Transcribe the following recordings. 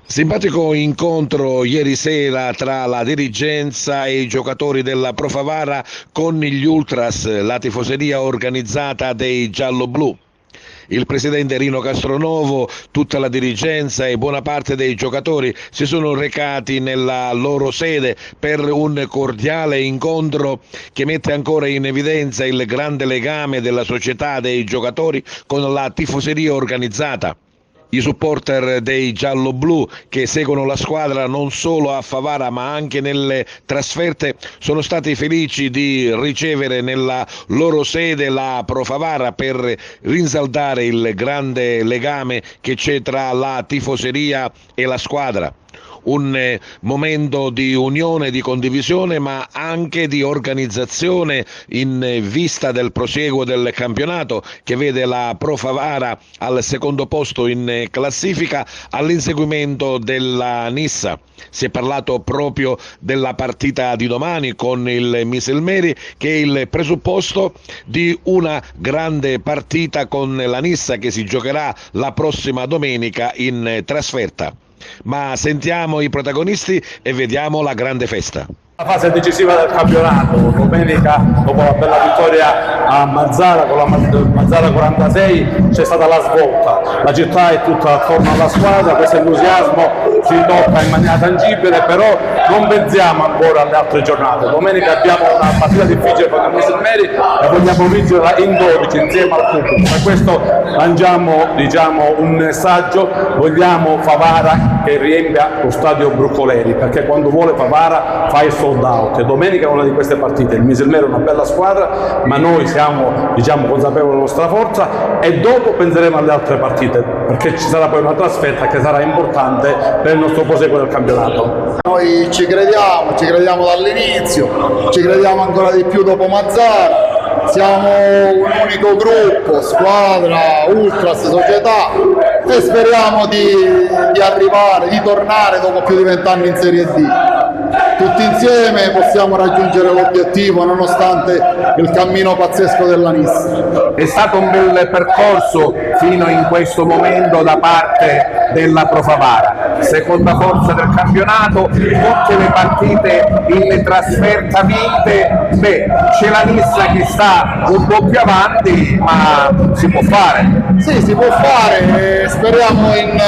Simpatico incontro ieri sera tra la dirigenza e i giocatori della Pro Favara con gli Ultras, la tifoseria organizzata dei gialloblu. Il presidente Rino Castronovo, tutta la dirigenza e buona parte dei giocatori si sono recati nella loro sede per un cordiale incontro che mette ancora in evidenza il grande legame della società dei giocatori con la tifoseria organizzata. I supporter dei gialloblu che seguono la squadra non solo a Favara ma anche nelle trasferte sono stati felici di ricevere nella loro sede la Pro Favara per rinsaldare il grande legame che c'è tra la tifoseria e la squadra. Un momento di unione, di condivisione ma anche di organizzazione in vista del prosieguo del campionato che vede la Pro Favara al secondo posto in classifica all'inseguimento della Nissa. Si è parlato proprio della partita di domani con il Miselmeri che è il presupposto di una grande partita con la Nissa che si giocherà la prossima domenica in trasferta. Ma sentiamo i protagonisti e vediamo la grande festa. La fase decisiva del campionato, domenica dopo la bella vittoria a Mazara con la Mazara 46 c'è stata la svolta, la città è tutta attorno alla squadra, questo entusiasmo si tocca in maniera tangibile, però non pensiamo ancora alle altre giornate. Domenica abbiamo una partita difficile con il Miselmeri e vogliamo vincerla in 12 insieme al pubblico, per questo lanciamo un messaggio, vogliamo Favara che riempia lo stadio Broccoleri, perché quando vuole Favara fa il sold out. E domenica è una di queste partite, il Miselmeri è una bella squadra ma noi siamo consapevoli della nostra forza e dopo penseremo alle altre partite perché ci sarà poi una trasferta che sarà importante per il nostro proseguo del campionato. Noi ci crediamo dall'inizio, ci crediamo ancora di più dopo Mazara. Siamo un unico gruppo, squadra, ultras, società e speriamo di arrivare, di tornare dopo più di 20 anni in Serie D. Tutti insieme possiamo raggiungere l'obiettivo nonostante il cammino pazzesco della Nissa. È stato un bel percorso fino in questo momento da parte della Pro Favara, seconda forza del campionato, tutte le partite in trasferta vinte, c'è la Nissa che sta un po' più avanti ma si può fare. Sì, si può fare, speriamo in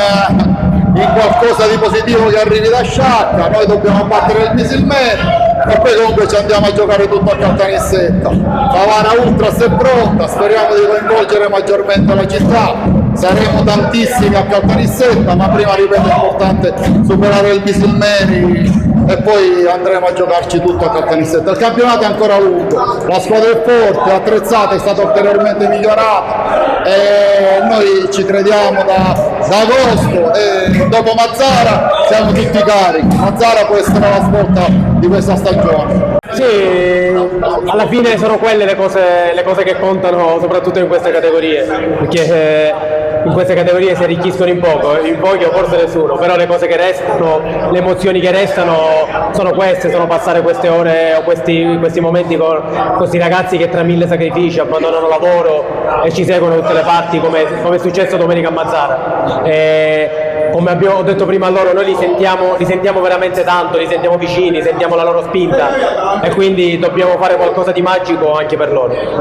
qualcosa di positivo che arrivi da Sciacca. Noi dobbiamo battere il Miselmeri e poi comunque ci andiamo a giocare tutto a Caltanissetta. Favara Ultras è pronta, speriamo di coinvolgere maggiormente la città, saremo tantissimi a Caltanissetta ma prima, ripeto, è importante superare il Miselmeri e poi andremo a giocarci tutto a Caltanissetta. Il campionato è ancora lungo, la squadra è forte, attrezzata, è stata ulteriormente migliorata e noi ci crediamo da agosto e dopo Mazara siamo tutti carichi. Mazara può essere la svolta di questa stagione. Sì, alla fine sono quelle le cose che contano soprattutto in queste categorie, perché in queste categorie si arricchiscono in pochi o forse nessuno, però le cose che restano, le emozioni che restano sono queste, sono passare queste ore o questi momenti con questi ragazzi che tra mille sacrifici abbandonano lavoro e ci seguono tutte le parti come è successo domenica a Mazara. Come ho detto prima a loro, noi li sentiamo veramente tanto, li sentiamo vicini, sentiamo la loro spinta e quindi dobbiamo fare qualcosa di magico anche per loro.